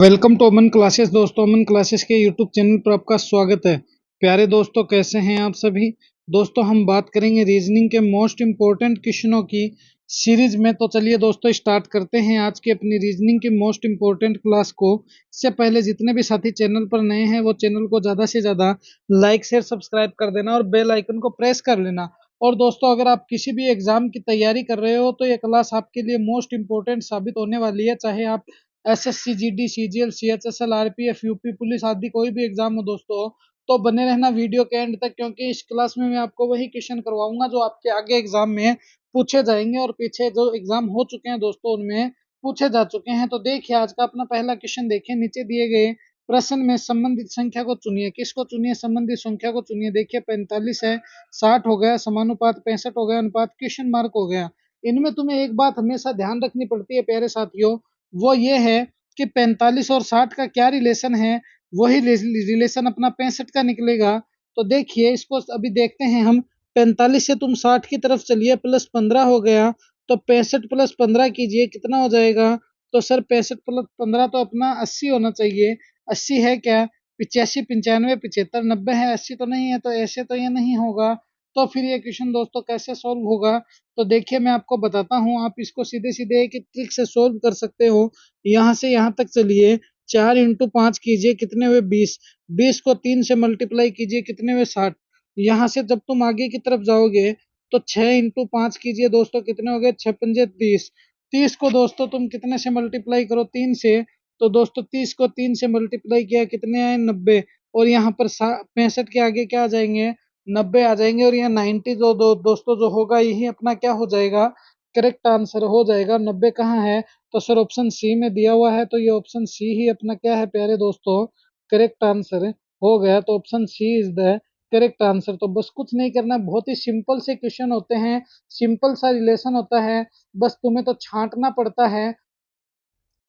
Welcome to Aman classes. दोस्तों, Aman classes के YouTube channel पर आपका स्वागत है। प्यारे दोस्तों, कैसे हैं आप सभी। दोस्तों, हम बात करेंगे रीजनिंग के मोस्ट इम्पोर्टेंट क्वेश्चनों की सीरीज में। तो चलिए दोस्तों, स्टार्ट करते हैं आज की अपनी रीजनिंग की मोस्ट इम्पोर्टेंट क्लास को। इससे पहले जितने भी साथी चैनल पर नए हैं वो चैनल को ज़्यादा से ज़्यादा लाइक शेयर सब्सक्राइब कर देना और बेल आइकन को प्रेस कर लेना। और दोस्तों, अगर आप किसी भी एग्जाम की तैयारी कर रहे हो तो ये क्लास आपके लिए मोस्ट इम्पोर्टेंट साबित होने वाली है। चाहे आप SSC, GD, CGL, CHSL, RPF, UP police आदि कोई भी एग्जाम हो दोस्तों, तो बने रहना वीडियो के एंड तक, क्योंकि इस क्लास में मैं आपको वही क्वेश्चन करवाऊंगा जो आपके आगे एग्जाम में पूछे जाएंगे और पीछे जो एग्जाम हो चुके हैं दोस्तों उनमें पूछे जा चुके हैं। तो देखिए, आज का अपना पहला क्वेश्चन देखिए। नीचे दिए गए प्रश्न में संबंधित संख्या को चुनिए। किसको चुनिए? संबंधित संख्या को चुनिए। देखिए, 45 है, 60 हो गया, समानुपात 65 हो गया, अनुपात क्वेश्चन मार्क हो गया। इनमें तुम्हें एक बात हमेशा ध्यान रखनी पड़ती है प्यारे साथियों, वो ये है कि 45 और 60 का क्या रिलेशन है। वही रिलेशन अपना 65 का निकलेगा। तो देखिए, इसको अभी देखते हैं हम। 45 से तुम 60 की तरफ चलिए, प्लस 15 हो गया, तो 65 प्लस 15 कीजिए, कितना हो जाएगा? तो सर 65 प्लस 15 तो अपना 80 होना चाहिए। 80 है क्या? 85, 95, 75, 90 है, 80 तो नहीं है। तो ऐसे तो ये नहीं होगा। तो फिर ये क्वेश्चन दोस्तों कैसे सॉल्व होगा? तो देखिए, मैं आपको बताता हूँ। आप इसको सीधे सीधे एक ट्रिक से सोल्व कर सकते हो। यहाँ से यहाँ तक चलिए, 4 × 5 कीजिए, कितने हुए? 20। 20 को 3 से मल्टीप्लाई कीजिए, कितने हुए? 60। यहाँ से जब तुम आगे की तरफ जाओगे तो 6 × 5 कीजिए दोस्तों, कितने हो गए? 6 × 5 = 30। 30 को दोस्तों तुम कितने से मल्टीप्लाई करो? 3 से। तो दोस्तों 30 को 3 से मल्टीप्लाई किया, कितने आए? 90। और यहाँ पर 65 के आगे क्या आ जाएंगे? 90 आ जाएंगे। और यहाँ 90 दोस्तों जो होगा यही अपना क्या हो जाएगा? करेक्ट आंसर हो जाएगा। 90 कहाँ है? तो सर ऑप्शन सी में दिया हुआ है। तो ये ऑप्शन सी ही अपना क्या है प्यारे दोस्तों? करेक्ट आंसर हो गया। तो option C is the correct answer. तो बस कुछ नहीं करना, बहुत ही सिंपल से क्वेश्चन होते हैं, सिंपल सा रिलेशन होता है, बस तुम्हें तो छांटना पड़ता है।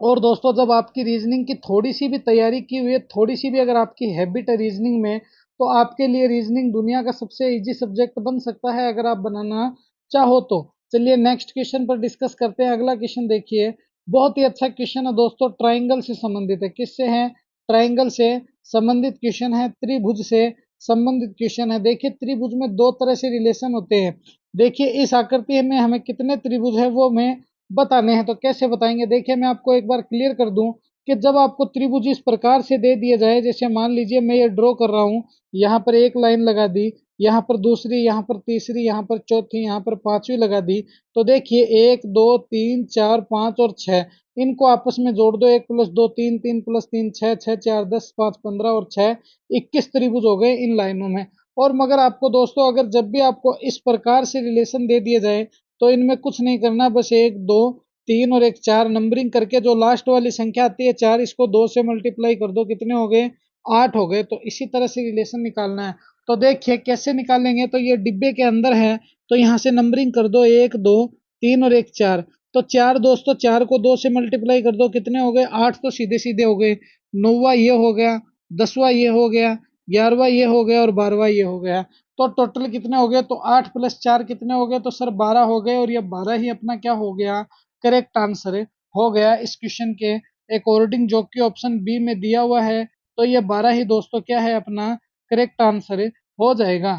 और दोस्तों, जब आपकी रीजनिंग की थोड़ी सी भी तैयारी की हुई है, थोड़ी सी भी अगर आपकी हैबिट है रीजनिंग में, तो आपके लिए रीजनिंग दुनिया का सबसे इजी सब्जेक्ट बन सकता है, अगर आप बनाना चाहो तो। चलिए नेक्स्ट क्वेश्चन पर डिस्कस करते हैं। अगला क्वेश्चन देखिए, बहुत ही अच्छा क्वेश्चन है दोस्तों, ट्राइंगल से संबंधित है। किससे है? ट्राइंगल से संबंधित क्वेश्चन है, त्रिभुज से संबंधित क्वेश्चन है। देखिए, त्रिभुज में दो तरह से रिलेशन होते हैं। देखिए, इस आकृति में हमें कितने त्रिभुज है वो मैं बताने हैं। तो कैसे बताएंगे? देखिए, मैं आपको एक बार क्लियर कर दूं कि जब आपको त्रिभुज इस प्रकार से दे दिया जाए, जैसे मान लीजिए मैं ये ड्रॉ कर रहा हूँ, यहाँ पर एक लाइन लगा दी, यहाँ पर दूसरी, यहाँ पर तीसरी, यहाँ पर चौथी, यहाँ पर पांचवी लगा दी। तो देखिए, 1 2 3 4 5 और 6, इनको आपस में जोड़ दो। 1 + 2 3, 3 + 3 6, 6 × 4 10, 5 15 और 6 21 त्रिभुज हो गए इन लाइनों में। और मगर आपको दोस्तों, अगर जब भी आपको इस प्रकार से रिलेशन दे दिए जाए तो इनमें कुछ नहीं करना, बस 1 2 3 और 1 4 नंबरिंग करके जो लास्ट वाली संख्या आती है 4, इसको 2 से मल्टीप्लाई कर दो, कितने हो गए? 8 हो गए। तो इसी तरह से रिलेशन निकालना है। तो देखिए कैसे निकालेंगे। तो ये डिब्बे के अंदर है, तो यहाँ से नंबरिंग कर दो, 1 2 3 और 1 4। तो 4 दोस्तों, 4 को 2 से मल्टीप्लाई कर दो, कितने हो गए? 8। तो सीधे सीधे हो गए। 9वां ये हो गया, 10वां ये हो गया, 11वां ये हो गया और 12वां ये हो गया। तो टोटल कितने हो गए? तो 8 + 4 कितने हो गए? तो सर 12 हो गए। और ये 12 ही अपना क्या हो गया? करेक्ट आंसर हो गया इस क्वेश्चन के अकॉर्डिंग, जो कि ऑप्शन बी में दिया हुआ है। तो ये 12 ही दोस्तों क्या है अपना करेक्ट आंसर हो जाएगा।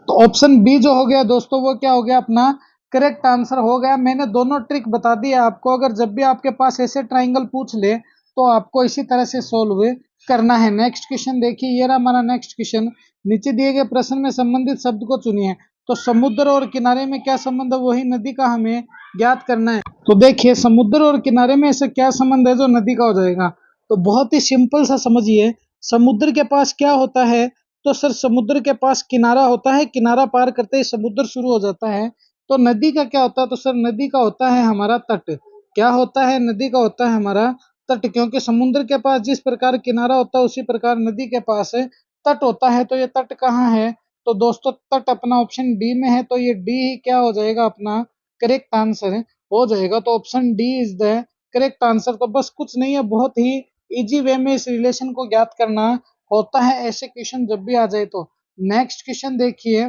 तो ऑप्शन बी जो हो गया दोस्तों, वो क्या हो गया? अपना करेक्ट आंसर हो गया। मैंने दोनों ट्रिक बता दी है आपको। अगर जब भी आपके पास ऐसे ट्राइंगल पूछ ले तो आपको इसी तरह से सोल्व करना है। नेक्स्ट क्वेश्चन देखिए, ये रहा हमारा नेक्स्ट क्वेश्चन। नीचे दिए गए प्रश्न में संबंधित शब्द को चुनिए। तो समुद्र और किनारे में क्या संबंध है? वही नदी का हमें ज्ञात करना है। तो देखिए, समुद्र और किनारे में ऐसा क्या संबंध है जो नदी का हो जाएगा? तो बहुत ही सिंपल सा समझिए। समुद्र के पास क्या होता है? तो सर समुद्र के पास किनारा होता है, किनारा पार करते ही समुद्र शुरू हो जाता है। तो नदी का क्या होता है? तो सर नदी का होता है हमारा तट। क्या होता है? नदी का होता है हमारा तट, क्योंकि समुद्र के पास जिस प्रकार किनारा होता है उसी प्रकार नदी के पास तट होता है। तो ये तट कहाँ है? तो दोस्तों तट अपना ऑप्शन डी में है। तो ये डी ही क्या हो जाएगा? अपना करेक्ट आंसर हो जाएगा। तो option D is the correct answer. तो बस कुछ नहीं है, बहुत ही इजी वे में इस रिलेशन को ज्ञात करना होता है ऐसे क्वेश्चन जब भी आ जाए तो। नेक्स्ट क्वेश्चन देखिए,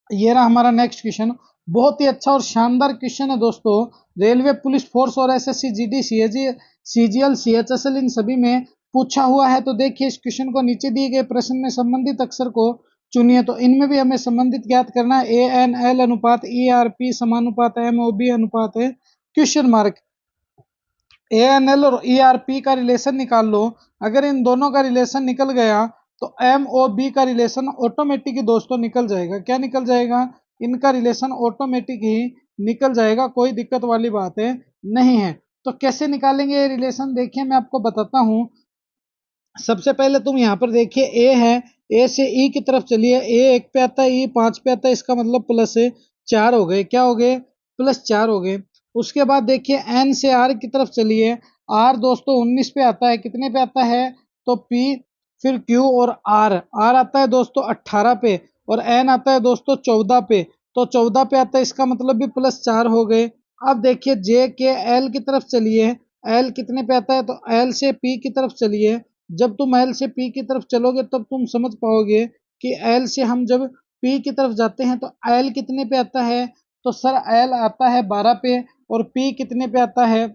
ये रहा हमारा नेक्स्ट क्वेश्चन। बहुत ही अच्छा और शानदार क्वेश्चन है दोस्तों। रेलवे पुलिस फोर्स और SSC, GD, CAG, CGL, CHSL इन सभी में पूछा हुआ है। तो देखिए इस क्वेश्चन को नीचे दिए गए प्रश्न में संबंधित अक्षर को चुनिए। तो इनमें भी हमें संबंधित ज्ञात करना है। ए एन एल अनुपात ई आर पी समानुपात एम ओ बी अनुपात है question mark. A N L और ई आर पी का रिलेशन निकाल लो। अगर इन दोनों का रिलेशन निकल गया तो एम ओ बी का रिलेशन ऑटोमेटिक ही दोस्तों निकल जाएगा। क्या निकल जाएगा? इनका रिलेशन ऑटोमेटिक ही निकल जाएगा, कोई दिक्कत वाली बात है नहीं है। तो कैसे निकालेंगे ये रिलेशन, देखिए मैं आपको बताता हूँ। सबसे पहले तुम यहाँ पर देखिए ए है, ए से ई की तरफ चलिए। ए 1 पे आता है, ई 5 पे आता है, इसका मतलब प्लस 4 हो गए। क्या हो गए? प्लस 4 हो गए। उसके बाद देखिए एन से आर की तरफ चलिए। आर दोस्तों 19 पे आता है, कितने पे आता है? तो पी, फिर क्यू और आर। आर आता है दोस्तों 18 पे और एन आता है दोस्तों 14 पे। तो 14 पे आता है, इसका मतलब भी प्लस 4 हो गए। अब देखिए जे के एल की तरफ चलिए। एल कितने पे आता है? तो एल से पी की तरफ चलिए। जब तुम एल से पी की तरफ चलोगे तब तुम समझ पाओगे कि एल से हम जब पी की तरफ जाते हैं तो एल कितने पे आता है? तो सर एल आता है 12 पे और पी कितने पे आता है?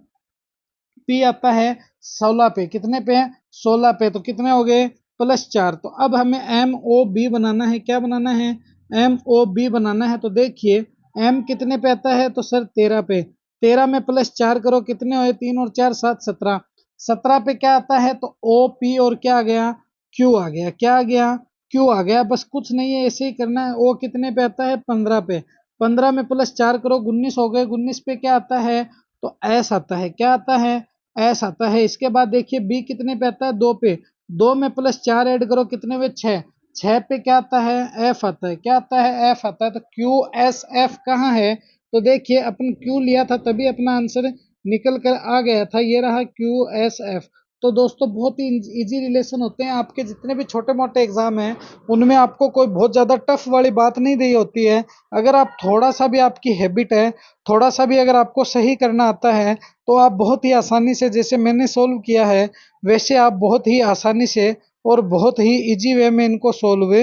पी आता है 16 पे। कितने पे? 16 पे। तो कितने हो गए? प्लस 4। तो अब हमें एम ओ बी बनाना है। क्या बनाना है? एम ओ बी बनाना है। तो देखिए एम कितने पे आता है? तो सर 13 पे। 13 में प्लस 4 करो, कितने हुए? 3 और 4 7, 17। 17 पे क्या आता है? तो ओ पी और क्या आ गया? क्यू आ गया। क्या आ गया? क्यू आ गया। बस कुछ नहीं है, ऐसे ही करना है। ओ कितने पे आता है? 15 पे। 15 में प्लस 4 करो, 19 हो गए। 19 पे क्या आता है? तो एस आता है। क्या आता है? एस आता है। इसके बाद देखिए बी कितने पे आता है? 2 पे। 2 में प्लस 4 ऐड करो, कितने हुए? 6। 6 पे क्या आता है? एफ आता है। क्या आता है? एफ आता है। तो क्यू एस एफ कहाँ है? तो देखिए अपन क्यू लिया था तभी अपना आंसर निकल कर आ गया था। ये रहा क्यू एस एफ। तो दोस्तों बहुत ही इजी रिलेशन होते हैं। आपके जितने भी छोटे मोटे एग्जाम हैं उनमें आपको कोई बहुत ज़्यादा टफ वाली बात नहीं दी होती है। अगर आप थोड़ा सा भी, आपकी हैबिट है, थोड़ा सा भी अगर आपको सही करना आता है तो आप बहुत ही आसानी से, जैसे मैंने सोल्व किया है वैसे आप बहुत ही आसानी से और बहुत ही इजी वे में इनको सोल्व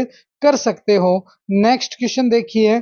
कर सकते हो। नेक्स्ट क्वेश्चन देखिए।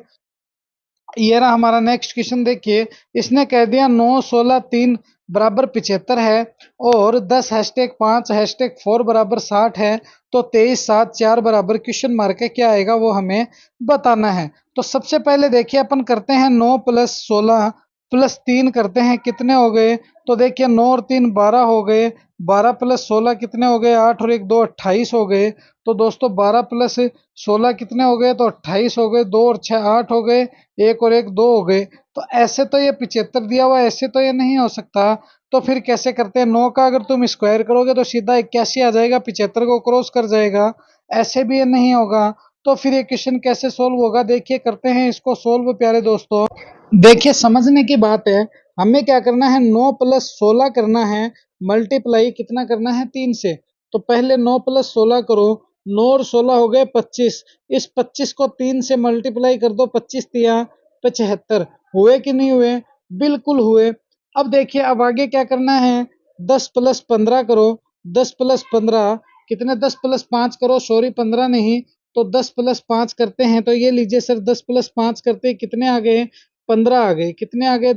ये रहा हमारा नेक्स्ट क्वेश्चन। देखिए इसने कह दिया 9 16 3 बराबर 75 है और 10 हैशटैग 5 हैशटैग 4 बराबर 60 है। तो 23 7 4 बराबर क्वेश्चन मार्क है, क्या आएगा वो हमें बताना है। तो सबसे पहले देखिए अपन करते हैं 9 प्लस 16 प्लस 3 करते हैं, कितने हो गए? तो देखिए 9 और 3 12 हो गए। 12 प्लस 16 कितने हो गए? 8 और 1 2 28 हो गए। तो दोस्तों 12 प्लस 16 कितने हो गए? तो 28 हो गए। 2 और 6 8 हो गए। 1 और 1 2 हो गए। तो ऐसे तो ये 75 दिया हुआ है, ऐसे तो ये नहीं हो सकता। तो फिर कैसे करते हैं? 9 का अगर तुम स्क्वायर करोगे तो सीधा 81 आ जाएगा, 75 को क्रॉस कर जाएगा। ऐसे भी ये नहीं होगा। तो फिर ये क्वेश्चन कैसे सोल्व होगा? देखिए करते हैं इसको सोल्व प्यारे दोस्तों। देखिए समझने की बात है, हमें क्या करना है? 9 प्लस 16 करना है, मल्टीप्लाई कितना करना है? 3 से। तो पहले 9 प्लस 16 करो। 9 और 16 हो गए 25। इस 25 को 3 से मल्टीप्लाई कर दो। 25 तिया 75। हुए कि नहीं हुए? बिल्कुल हुए। अब देखिए अब आगे क्या करना है? 10 प्लस 15 करो। 10 प्लस 15 कितने? 10 प्लस 5 करो, सॉरी 15 नहीं। तो 10 प्लस 5 करते हैं तो ये लीजिए सर, 10 प्लस 5 करते कितने आ गए? 15 आ गए। कितने आ गए?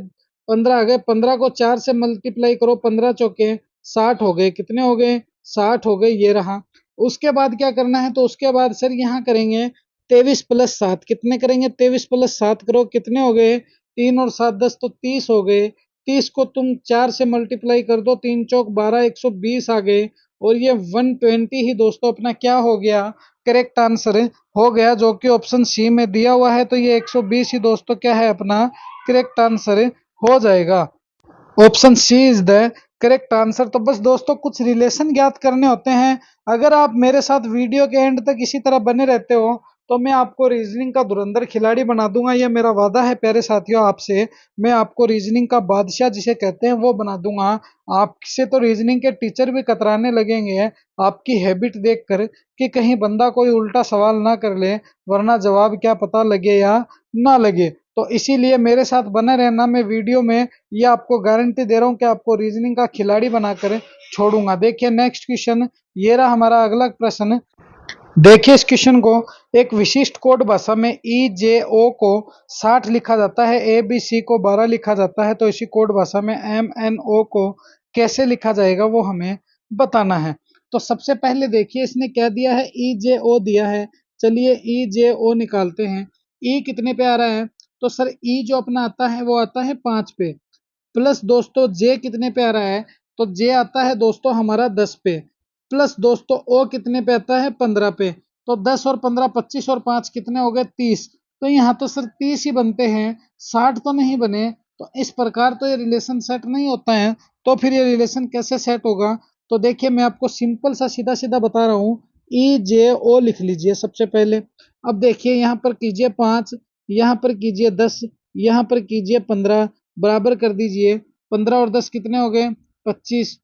15 आ गए। 15 को 4 से मल्टीप्लाई करो, 15 चौके 60 हो गए। कितने हो गए? 60 हो गए। ये रहा। उसके बाद क्या करना है? तो उसके बाद सर यहाँ करेंगे 23 प्लस 7। कितने करेंगे? 23 प्लस 7 करो, कितने हो गए? 3 और 7 10, तो 30 हो गए। 30 को तुम 4 से मल्टीप्लाई कर दो, 3 चौक 12 120 आ गए। और ये 120 ही दोस्तों अपना क्या हो गया? करेक्ट आंसर हो गया, जो कि ऑप्शन सी में दिया हुआ है। तो ये 120 ही दोस्तों क्या है? अपना करेक्ट आंसर हो जाएगा। Option C is the correct answer. तो बस दोस्तों कुछ रिलेशन ज्ञात करने होते हैं। अगर आप मेरे साथ वीडियो के एंड तक इसी तरह बने रहते हो तो मैं आपको रीजनिंग का धुरंधर खिलाड़ी बना दूंगा। यह मेरा वादा है प्यारे साथियों आपसे। मैं आपको रीजनिंग का बादशाह जिसे कहते हैं वो बना दूंगा। आपसे तो रीजनिंग के टीचर भी कतराने लगेंगे आपकी हैबिट देखकर कि कहीं बंदा कोई उल्टा सवाल ना कर ले, वरना जवाब क्या पता लगे या ना लगे। तो इसीलिए मेरे साथ बने रहना। मैं वीडियो में ये आपको गारंटी दे रहा हूँ कि आपको रीजनिंग का खिलाड़ी बनाकर छोड़ूंगा। देखिए नेक्स्ट क्वेश्चन। ये रहा हमारा अगला प्रश्न। देखिए इस क्वेश्चन को, एक विशिष्ट कोड भाषा में ई जे ओ को 60 लिखा जाता है, ए बी सी को 12 लिखा जाता है, तो इसी कोड भाषा में एम एन ओ को कैसे लिखा जाएगा वो हमें बताना है। तो सबसे पहले देखिए इसने क्या दिया है, ई जे ओ दिया है। चलिए ई जे ओ निकालते हैं। ई कितने पे आ रहा है, तो सर ई जो अपना आता है वो आता है 5 पे, प्लस दोस्तों जे कितने पे आ रहा है, तो जे आता है दोस्तों हमारा 10 पे, प्लस दोस्तों ओ कितने पे आता है 15 पे। तो 10 और 15 25 और 5 कितने हो गए 30। तो यहाँ तो सर 30 ही बनते हैं, 60 तो नहीं बने। तो इस प्रकार तो ये रिलेशन सेट नहीं होता है। तो फिर ये रिलेशन कैसे सेट होगा, तो देखिए मैं आपको सिंपल सा सीधा सीधा बता रहा हूँ। ई जे ओ लिख लीजिए सबसे पहले। अब देखिए यहाँ पर कीजिए 5, यहाँ पर कीजिए 10, यहाँ पर कीजिए 15, बराबर कर दीजिए। 15 और 10 कितने हो गए 25,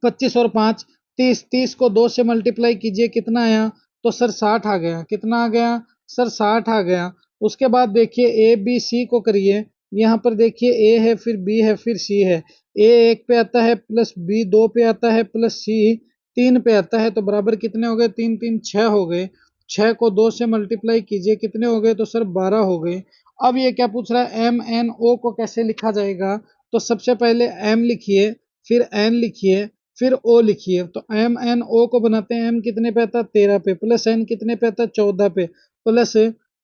25 और 5 30, 30 को 2 से मल्टीप्लाई कीजिए, कितना आया, तो सर 60 आ गया। कितना आ गया सर 60 आ गया। उसके बाद देखिए ए बी सी को करिए। यहाँ पर देखिए ए है, फिर बी है, फिर सी है। ए 1 पे आता है, प्लस बी 2 पे आता है, प्लस सी 3 पे आता है, तो बराबर कितने हो गए, 3 3 6 हो गए। 6 को 2 से मल्टीप्लाई कीजिए, कितने हो गए, तो सर 12 हो गए। अब ये क्या पूछ रहा है, एम एन ओ को कैसे लिखा जाएगा, तो सबसे पहले एम लिखिए, फिर एन लिखिए, फिर ओ लिखिए। तो एम एन ओ को बनाते हैं। एम कितने पे आता है 13 पे, प्लस एन कितने पे आता है 14 पे, प्लस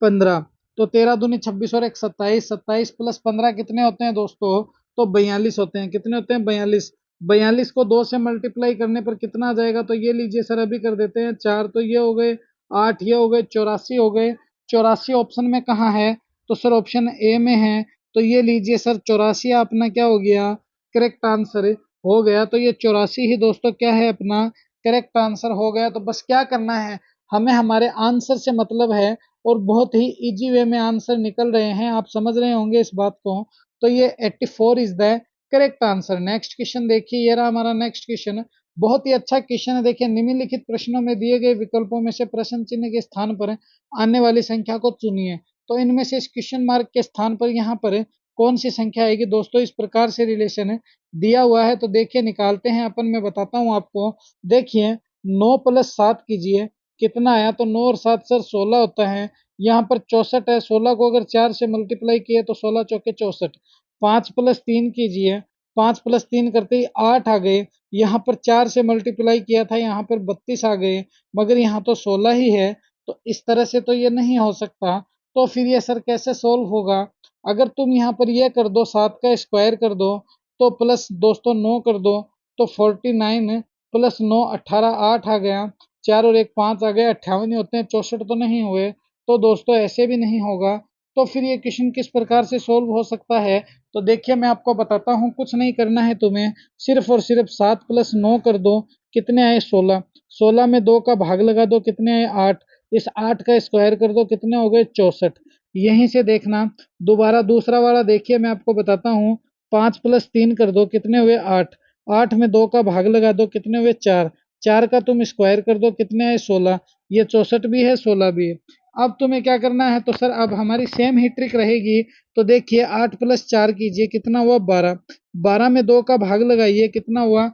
15। तो 13 दूनी 26 और एक 27, 27 प्लस 15 कितने होते हैं दोस्तों, तो 42 होते हैं। कितने होते हैं 42। 42 को 2 से मल्टीप्लाई करने पर कितना आ जाएगा, तो ये लीजिए सर अभी कर देते हैं 4, तो ये हो गए 8, ये हो गए 84 हो गए। 84 ऑप्शन में कहाँ है, तो सर ऑप्शन ए में है। तो ये लीजिए सर 84 अपना क्या हो गया, करेक्ट आंसर हो गया। तो ये 84 ही दोस्तों क्या है अपना करेक्ट आंसर हो गया। तो बस क्या करना है, हमें हमारे आंसर से मतलब है, और बहुत ही इजी वे में आंसर निकल रहे हैं, आप समझ रहे होंगे इस बात को। तो ये 84 is the correct answer. Next question देखिए, ये रहा हमारा नेक्स्ट क्वेश्चन। बहुत ही अच्छा क्वेश्चन है। देखिए निम्नलिखित प्रश्नों में दिए गए विकल्पों में से प्रश्न चिन्ह के स्थान पर आने वाली संख्या को चुनिए। तो इनमें से इस क्वेश्चन मार्क के स्थान पर यहाँ पर कौन सी संख्या आएगी दोस्तों, इस प्रकार से रिलेशन दिया हुआ है। तो देखिए निकालते हैं अपन, मैं बताता हूँ आपको। देखिए 9 प्लस 7 कीजिए, कितना आया, तो 9 और 7 सर 16 होता है। यहाँ पर 64 है, 16 को अगर 4 से मल्टीप्लाई किए तो 16 चौके 64। 5 प्लस 3 कीजिए, 5 प्लस 3 करते ही 8 आ गए। यहाँ पर 4 से मल्टीप्लाई किया था, यहाँ पर 32 आ गए, मगर यहाँ तो 16 ही है। तो इस तरह से तो ये नहीं हो सकता। तो फिर ये सर कैसे सोल्व होगा, अगर तुम यहाँ पर ये कर दो, 7 का स्क्वायर कर दो, तो प्लस दोस्तों 9 कर दो, तो 49 प्लस 9 18, 8 आ गया। 4 और 1 5 आ गया, 58 ही होते हैं, 64 तो नहीं हुए। तो दोस्तों ऐसे भी नहीं होगा। तो फिर ये क्वेश्चन किस प्रकार से सोल्व हो सकता है, तो देखिए मैं आपको बताता हूँ। कुछ नहीं करना है तुम्हें, सिर्फ और सिर्फ 7 प्लस 9 कर दो, कितने आए 16। 16 में 2 का भाग लगा दो, कितने आए 8। इस 8 का स्क्वायर कर दो, कितने हो गए 64। यहीं से देखना। दोबारा दूसरा वाला देखिए, मैं आपको बताता हूँ। 5 प्लस 3 कर दो, कितने हुए 8। 8 में 2 का भाग लगा दो, कितने हुए 4। 4 का तुम स्क्वायर कर दो, कितने आए 16। ये 64 भी है, 16 भी है। अब तुम्हें क्या करना है, तो सर अब हमारी सेम ही ट्रिक रहेगी। तो देखिए 8 प्लस 4 कीजिए, कितना हुआ 12। 12 में 2 का भाग लगाइए, कितना हुआ,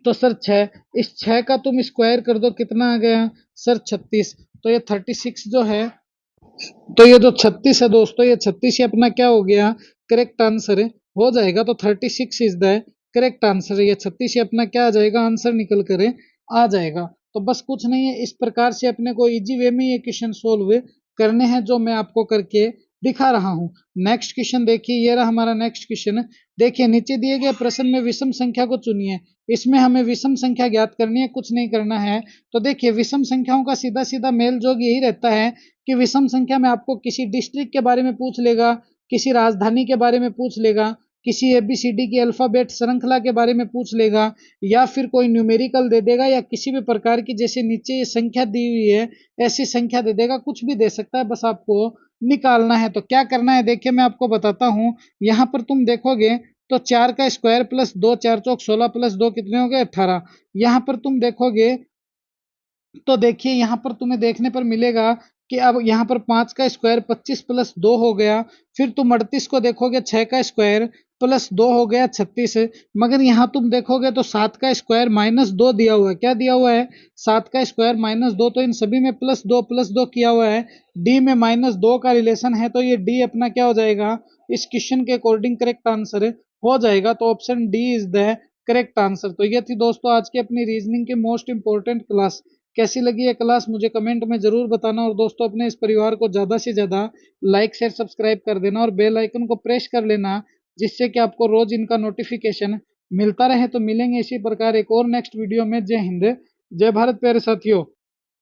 तो सर 6। इस 6 का तुम स्क्वायर कर दो, कितना आ गया सर 36। तो ये 36 जो है, तो ये जो 36 है दोस्तों, ये 36 ही अपना क्या हो गया करेक्ट आंसर हो जाएगा। तो 36 इज द करेक्ट आंसर। ये 36 ही अपना क्या आ जाएगा, आंसर निकल कर आ जाएगा। तो बस कुछ नहीं है, इस प्रकार से अपने को इजी वे में ये क्वेश्चन सोल्व करने हैं, जो मैं आपको करके दिखा रहा हूँ। नेक्स्ट क्वेश्चन देखिए, ये रहा हमारा नेक्स्ट क्वेश्चन। देखिए नीचे दिए गए प्रश्न में विषम संख्या को चुनिए। इसमें हमें विषम संख्या ज्ञात करनी है, कुछ नहीं करना है। तो देखिए विषम संख्याओं का सीधा सीधा मेल जोग यही रहता है कि विषम संख्या में आपको किसी डिस्ट्रिक्ट के बारे में पूछ लेगा, किसी राजधानी के बारे में पूछ लेगा, किसी एबीसीडी की अल्फाबेट श्रृंखला के बारे में पूछ लेगा, या फिर कोई न्यूमेरिकल दे देगा, या किसी भी प्रकार की जैसे नीचे ये संख्या दी हुई है ऐसी संख्या दे देगा, कुछ भी दे सकता है, बस आपको निकालना है। तो क्या करना है देखिए मैं आपको बताता हूँ। यहाँ पर तुम देखोगे तो 4 का स्क्वायर प्लस 2, 4 चौक 16 प्लस 2 कितने हो गए 18। यहाँ पर तुम देखोगे तो देखिए यहाँ पर तुम्हें देखने पर मिलेगा कि अब यहाँ पर 5 का स्क्वायर 25 प्लस 2 हो गया। फिर तुम 38 को देखोगे, 6 का स्क्वायर प्लस 2 हो गया 36। मगर यहाँ तुम देखोगे तो 7 का स्क्वायर माइनस 2 दिया हुआ है। क्या दिया हुआ है? 7 का स्क्वायर माइनस 2। तो इन सभी में प्लस 2 किया हुआ है। डी में माइनस 2 का रिलेशन है, तो ये डी अपना क्या हो जाएगा? इस क्वेश्चन के अकॉर्डिंग करेक्ट आंसर हो जाएगा। तो option D is the correct answer. तो ये थी दोस्तों आज की अपनी रीजनिंग की मोस्ट इंपॉर्टेंट क्लास। कैसी लगी ये क्लास मुझे कमेंट में जरूर बताना। और दोस्तों अपने इस परिवार को ज्यादा से ज्यादा लाइक शेयर सब्सक्राइब कर देना और बेल आइकन को प्रेस कर लेना, जिससे कि आपको रोज इनका नोटिफिकेशन मिलता रहे। तो मिलेंगे इसी प्रकार एक और नेक्स्ट वीडियो में। जय हिंद, जय भारत प्यारे साथियों।